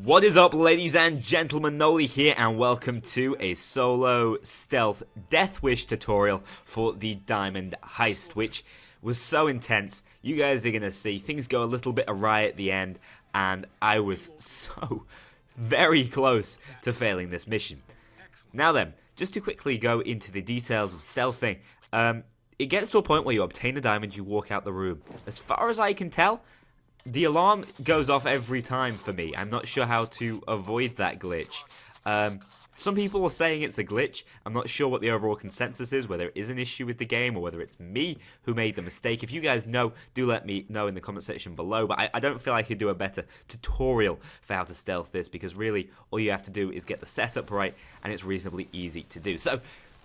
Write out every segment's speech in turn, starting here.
What is up, ladies and gentlemen? Noli here, and welcome to a solo stealth Deathwish tutorial for the Diamond Heist, which was so intense. You guys are gonna see things go a little bit awry at the end, and I was so very close to failing this mission. Now then, just to quickly go into the details of stealthing, it gets to a point where you obtain the diamond, you walk out the room. As far as I can tell, the alarm goes off every time for me. I'm not sure how to avoid that glitch. Some people are saying it's a glitch. I'm not sure what the overall consensus is, whether it is an issue with the game or whether it's me who made the mistake. If you guys know, do let me know in the comment section below. But I don't feel I could do a better tutorial for how to stealth this, because really all you have to do is get the setup right, and it's reasonably easy to do. So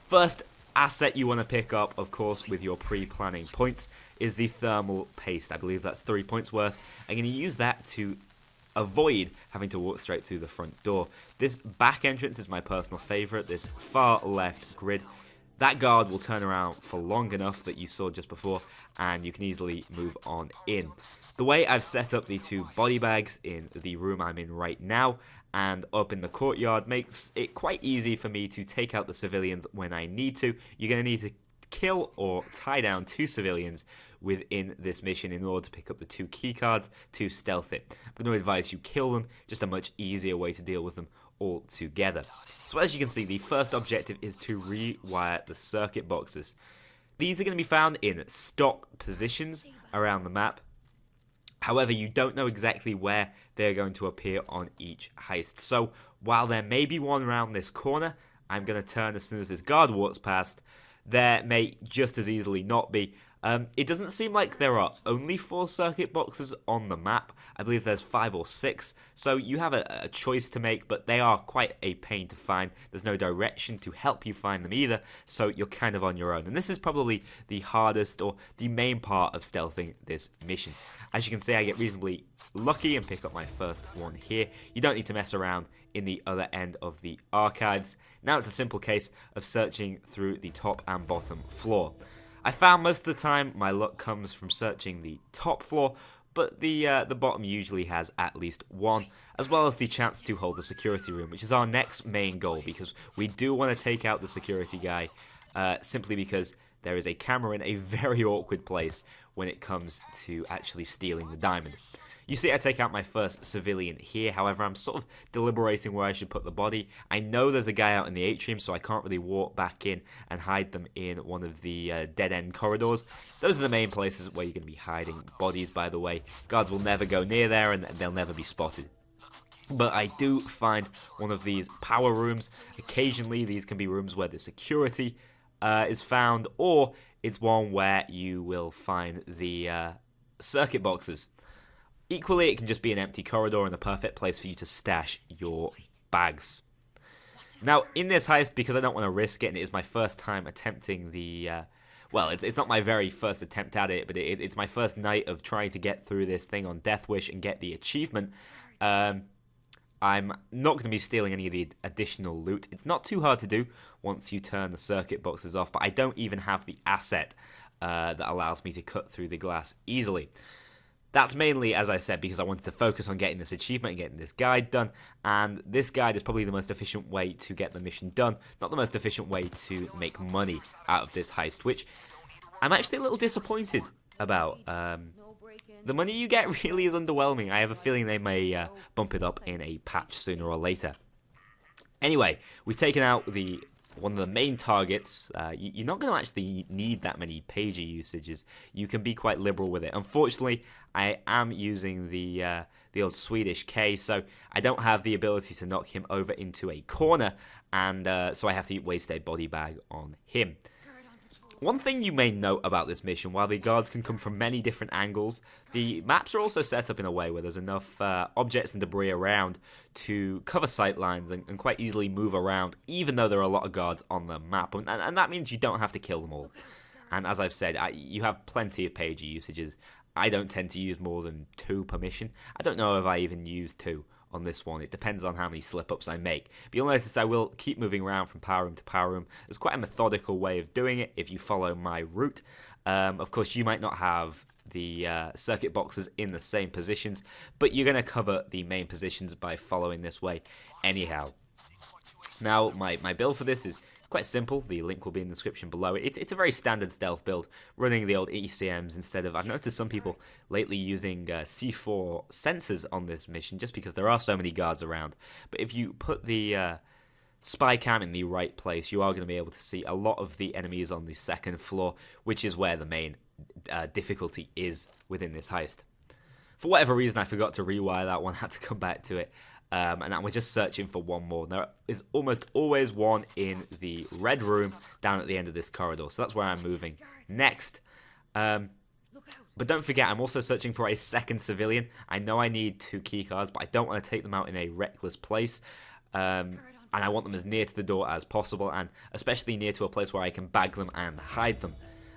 first asset you want to pick up, of course, with your pre-planning points is the thermal paste. I believe that's 3 points worth. I'm going to use that to avoid having to walk straight through the front door. This back entrance is my personal favorite, this far left grid. That guard will turn around for long enough that you saw just before, and you can easily move on in. The way I've set up the two body bags in the room I'm in right now and up in the courtyard makes it quite easy for me to take out the civilians when I need to. You're going to need to kill or tie down 2 civilians within this mission in order to pick up the 2 keycards to stealth it. I'm going to advise you kill them, just a much easier way to deal with them all together. So as you can see, the first objective is to rewire the circuit boxes. These are going to be found in stock positions around the map. However, you don't know exactly where they're going to appear on each heist. So while there may be one around this corner, I'm going to turn as soon as this guard walks past. There may just as easily not be. It doesn't seem like there are only 4 circuit boxes on the map. I believe there's 5 or 6, so you have a choice to make, but they are quite a pain to find. There's no direction to help you find them either, so you're kind of on your own. And this is probably the hardest or the main part of stealthing this mission. As you can see, I get reasonably lucky and pick up my first one here. You don't need to mess around in the other end of the archives. Now it's a simple case of searching through the top and bottom floor. I found most of the time my luck comes from searching the top floor, but the bottom usually has at least one, as well as the chance to hold the security room, which is our next main goal, because we do want to take out the security guy, simply because there is a camera in a very awkward place when it comes to actually stealing the diamond. You see I take out my first civilian here, however I'm sort of deliberating where I should put the body. I know there's a guy out in the atrium, so I can't really walk back in and hide them in one of the dead-end corridors. Those are the main places where you're going to be hiding bodies, by the way. Guards will never go near there, and they'll never be spotted. But I do find one of these power rooms. Occasionally these can be rooms where the security is found, or it's one where you will find the circuit boxes. Equally, it can just be an empty corridor and a perfect place for you to stash your bags. Now, in this heist, because I don't want to risk it, and it is my first time attempting the... well, it's not my very first attempt at it, but it's my first night of trying to get through this thing on Deathwish and get the achievement. I'm not going to be stealing any of the additional loot. It's not too hard to do once you turn the circuit boxes off, but I don't even have the asset that allows me to cut through the glass easily. That's mainly, as I said, because I wanted to focus on getting this achievement and getting this guide done, and this guide is probably the most efficient way to get the mission done, not the most efficient way to make money out of this heist, which I'm actually a little disappointed about. The money you get really is underwhelming. I have a feeling they may bump it up in a patch sooner or later. Anyway, we've taken out one of the main targets. You're not going to actually need that many pager usages. You can be quite liberal with it. Unfortunately, I am using the old Swedish K, so I don't have the ability to knock him over into a corner, and so I have to waste a body bag on him. One thing you may note about this mission, while the guards can come from many different angles, the maps are also set up in a way where there's enough objects and debris around to cover sight lines and quite easily move around, even though there are a lot of guards on the map, and that means you don't have to kill them all. And as I've said, you have plenty of pager usages. I don't tend to use more than 2 per mission. I don't know if I even use 2 on this one. It depends on how many slip-ups I make. But you'll notice I will keep moving around from power room to power room. There's quite a methodical way of doing it if you follow my route. Of course, you might not have the circuit boxes in the same positions, but you're going to cover the main positions by following this way anyhow. Now, my build for this is quite simple. The link will be in the description below. It's a very standard stealth build, running the old ECMs instead of... I've noticed some people lately using C4 sensors on this mission just because there are so many guards around. But if you put the spy cam in the right place, you are going to be able to see a lot of the enemies on the second floor, which is where the main difficulty is within this heist. For whatever reason, I forgot to rewire that one. I had to come back to it. And now we're just searching for one more. There is almost always one in the red room down at the end of this corridor. So that's where I'm moving next. But don't forget, I'm also searching for a second civilian. I know I need 2 keycards, but I don't want to take them out in a reckless place. And I want them as near to the door as possible, and especially near to a place where I can bag them and hide them.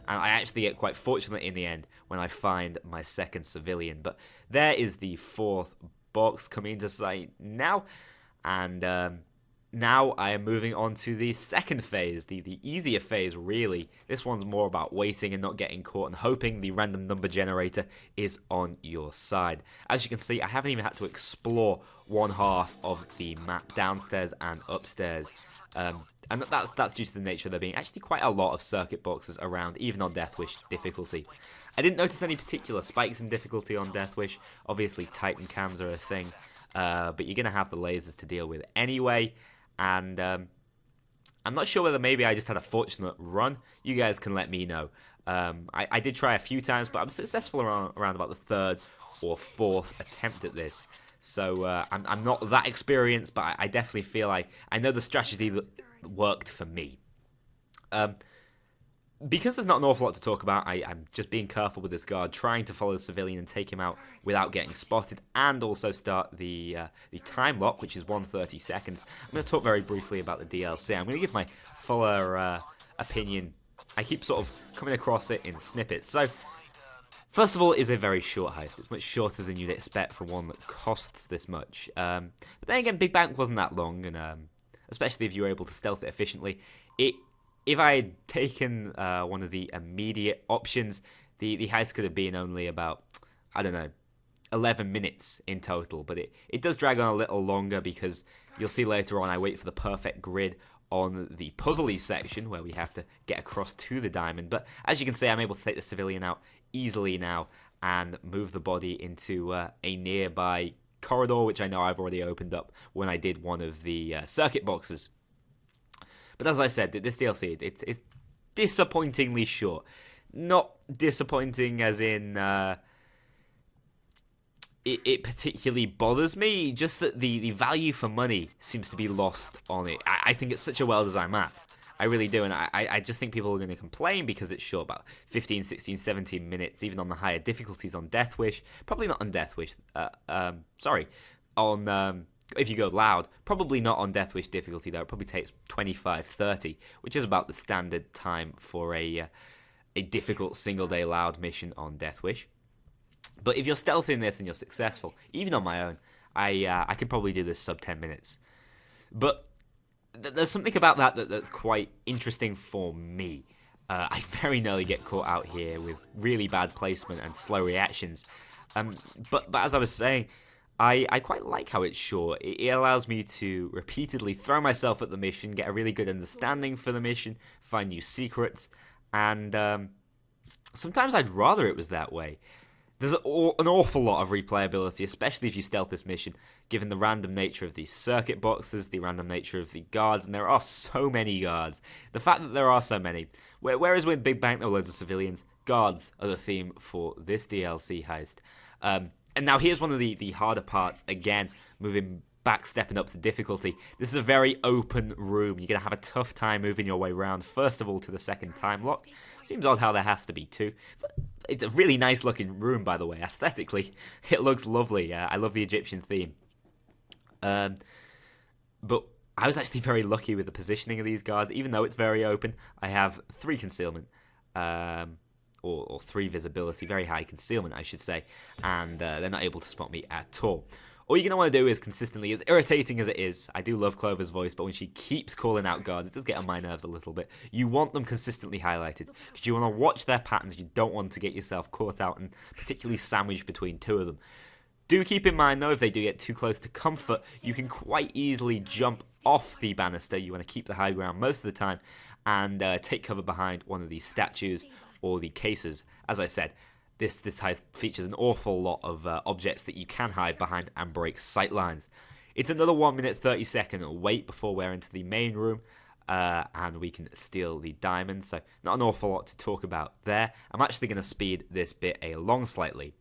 And I actually get quite fortunate in the end when I find my second civilian. But there is the 4th box coming into sight now, and now I am moving on to the second phase, the easier phase really. This one's more about waiting and not getting caught and hoping the random number generator is on your side. As you can see, I haven't even had to explore one half of the map downstairs and upstairs, and that's due to the nature of there being actually quite a lot of circuit boxes around, even on Deathwish difficulty. I didn't notice any particular spikes in difficulty on Deathwish. Obviously, Titan cams are a thing, but you're going to have the lasers to deal with anyway. And I'm not sure whether maybe I just had a fortunate run. You guys can let me know. I did try a few times, but I'm successful around about the 3rd or 4th attempt at this. So I'm not that experienced, but I definitely feel I know the strategy that worked for me. Because there's not an awful lot to talk about, I'm just being careful with this guard, trying to follow the civilian and take him out without getting spotted, and also start the time lock, which is 130 seconds. I'm going to talk very briefly about the DLC. I'm going to give my fuller opinion. I keep sort of coming across it in snippets. So, first of all, it is a very short heist. It's much shorter than you'd expect for one that costs this much. But then again, Big Bank wasn't that long, and especially if you were able to stealth it efficiently. If I had taken one of the immediate options, the heist could have been only about, I don't know, 11 minutes in total. But it does drag on a little longer because you'll see later on I wait for the perfect grid on the puzzly section where we have to get across to the diamond. But as you can see, I'm able to take the civilian out easily now and move the body into a nearby corridor, which I know I've already opened up when I did one of the circuit boxes. But as I said, this DLC, it's disappointingly short. Not disappointing as in it particularly bothers me, just that the value for money seems to be lost on it. I think it's such a well-designed map. I really do, and I just think people are going to complain because it's short, about 15, 16, 17 minutes, even on the higher difficulties on Deathwish. Probably not on Deathwish, on... if you go loud, probably not on Deathwish difficulty though. It probably takes 25, 30, which is about the standard time for a difficult single-day loud mission on Deathwish. But if you're stealthing this and you're successful, even on my own, I could probably do this sub 10 minutes. But there's something about that's quite interesting for me. I very nearly get caught out here with really bad placement and slow reactions. But as I was saying, I quite like how it's short. It allows me to repeatedly throw myself at the mission, get a really good understanding for the mission, find new secrets, and sometimes I'd rather it was that way. There's an awful lot of replayability, especially if you stealth this mission, given the random nature of these circuit boxes, the random nature of the guards, and there are so many guards. The fact that there are so many, whereas with Big Bang there were loads of civilians, guards are the theme for this DLC heist. And now here's one of the harder parts, again, moving back, stepping up to difficulty. This is a very open room. You're going to have a tough time moving your way around, first of all, to the second time lock. Seems odd how there has to be two. But it's a really nice looking room, by the way. Aesthetically, it looks lovely. I love the Egyptian theme. But I was actually very lucky with the positioning of these guards. Even though it's very open, I have 3 concealment. Or 3 visibility, very high concealment, I should say, and they're not able to spot me at all. all you're going to want to do is consistently, as irritating as it is, I do love Clover's voice, but when she keeps calling out guards, it does get on my nerves a little bit. You want them consistently highlighted, because you want to watch their patterns. You don't want to get yourself caught out and particularly sandwiched between two of them. Do keep in mind, though, if they do get too close to comfort, you can quite easily jump off the banister. You want to keep the high ground most of the time and take cover behind one of these statues or the cases. As I said, this heist features an awful lot of objects that you can hide behind and break sight lines. It's another 1 minute 30-second wait before we're into the main room, and we can steal the diamond. So not an awful lot to talk about there. I'm actually going to speed this bit along slightly.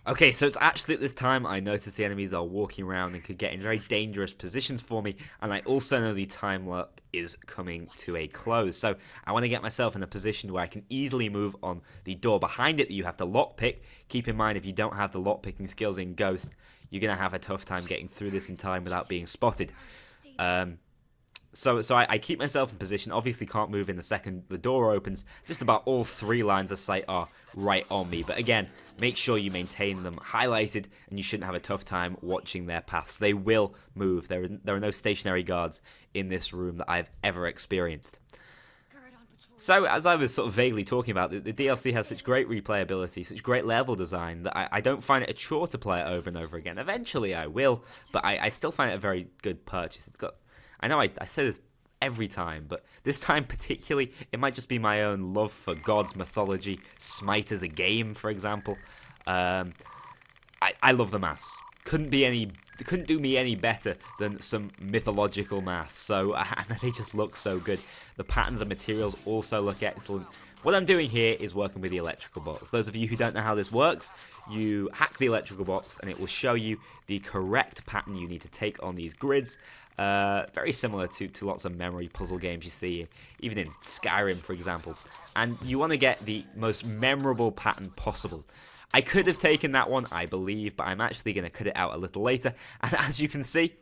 Okay, so it's actually at this time I noticed the enemies are walking around and could get in very dangerous positions for me, and I also know the time lock is coming to a close. So I want to get myself in a position where I can easily move on the door behind it that you have to lockpick. Keep in mind, if you don't have the lockpicking skills in Ghost, you're going to have a tough time getting through this in time without being spotted. So I keep myself in position, obviously can't move in the second the door opens. Just about all 3 lines of sight are right on me. But again, make sure you maintain them highlighted, and you shouldn't have a tough time watching their paths. They will move. There are no stationary guards in this room that I've ever experienced. So, as I was sort of vaguely talking about, the DLC has such great replayability, such great level design, that I don't find it a chore to play it over and over again. Eventually I will, but I still find it a very good purchase. It's got... I know I say this every time, but this time particularly, it might just be my own love for God's mythology. Smite as a game, for example. I love the maths. Couldn't do me any better than some mythological maths. So and they just look so good. The patterns and materials also look excellent. What I'm doing here is working with the electrical box. Those of you who don't know how this works, you hack the electrical box and it will show you the correct pattern you need to take on these grids. Very similar to lots of memory puzzle games you see, even in Skyrim, for example. And you want to get the most memorable pattern possible. I could have taken that one, I believe, but I'm actually going to cut it out a little later. And as you can see,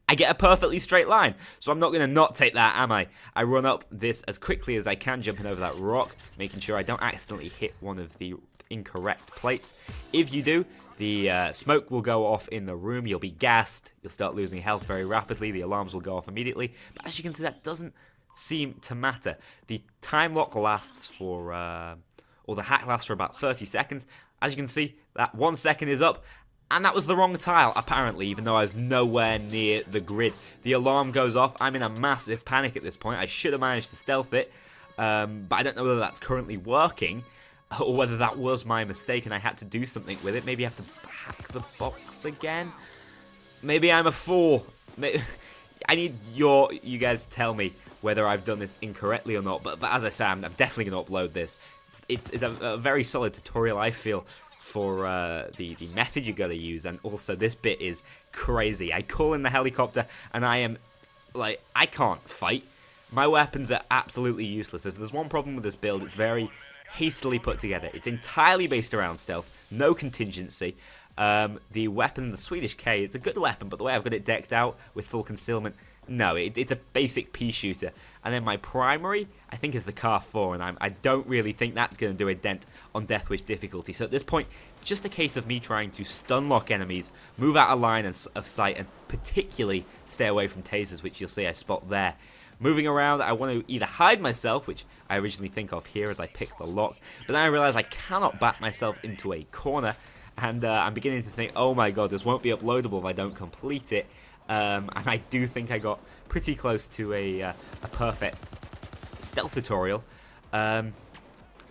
I get a perfectly straight line. So I'm not going to not take that, am I? I run up this as quickly as I can, jumping over that rock, making sure I don't accidentally hit one of the incorrect plates. If you do, the smoke will go off in the room. You'll be gassed. You'll start losing health very rapidly. The alarms will go off immediately. But as you can see, that doesn't seem to matter. The time lock lasts for, or the hack lasts for about 30 seconds. As you can see, that 1 second is up. And that was the wrong tile, apparently, even though I was nowhere near the grid. The alarm goes off. I'm in a massive panic at this point. I should have managed to stealth it. But I don't know whether that's currently working, or whether that was my mistake and I had to do something with it. Maybe I have to hack the box again. Maybe I'm a fool. I need you guys to tell me whether I've done this incorrectly or not. But as I say, I'm definitely going to upload this. It's a very solid tutorial, I feel, for the method you gotta use. And also, this bit is crazy. I call in the helicopter and I am like, I can't fight. My weapons are absolutely useless. If there's one problem with this build, it's very hastily put together. It's entirely based around stealth, no contingency. The weapon, the Swedish K, it's a good weapon, but the way I've got it decked out with full concealment, no, it's a basic pea shooter. And then my primary, I think, is the Car 4, and I don't really think that's going to do a dent on Deathwish difficulty. So at this point, it's just a case of me trying to stun lock enemies, move out of line of sight, and particularly stay away from tasers, which you'll see I spot there. Moving around, I want to either hide myself, which I originally think of here as I pick the lock, but then I realize I cannot back myself into a corner, and I'm beginning to think, oh my god, this won't be uploadable if I don't complete it. And I do think I got pretty close to a perfect stealth tutorial. And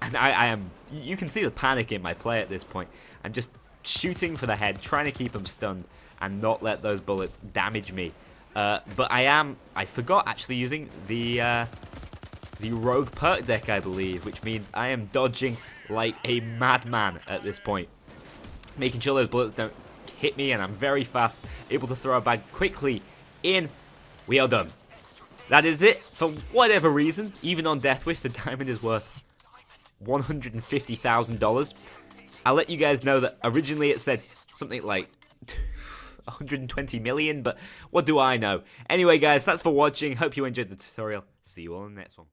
I am, you can see the panic in my play at this point. I'm just shooting for the head, trying to keep them stunned and not let those bullets damage me. But I forgot actually using the rogue perk deck, I believe, which means I am dodging like a madman at this point, making sure those bullets don't hit me, and I'm very fast, able to throw a bag quickly in. We are done. That is it. For whatever reason, even on Deathwish, the diamond is worth $150,000. I'll let you guys know that originally it said something like 120 million, but what do I know? Anyway, guys, thanks for watching. Hope you enjoyed the tutorial. See you all in the next one.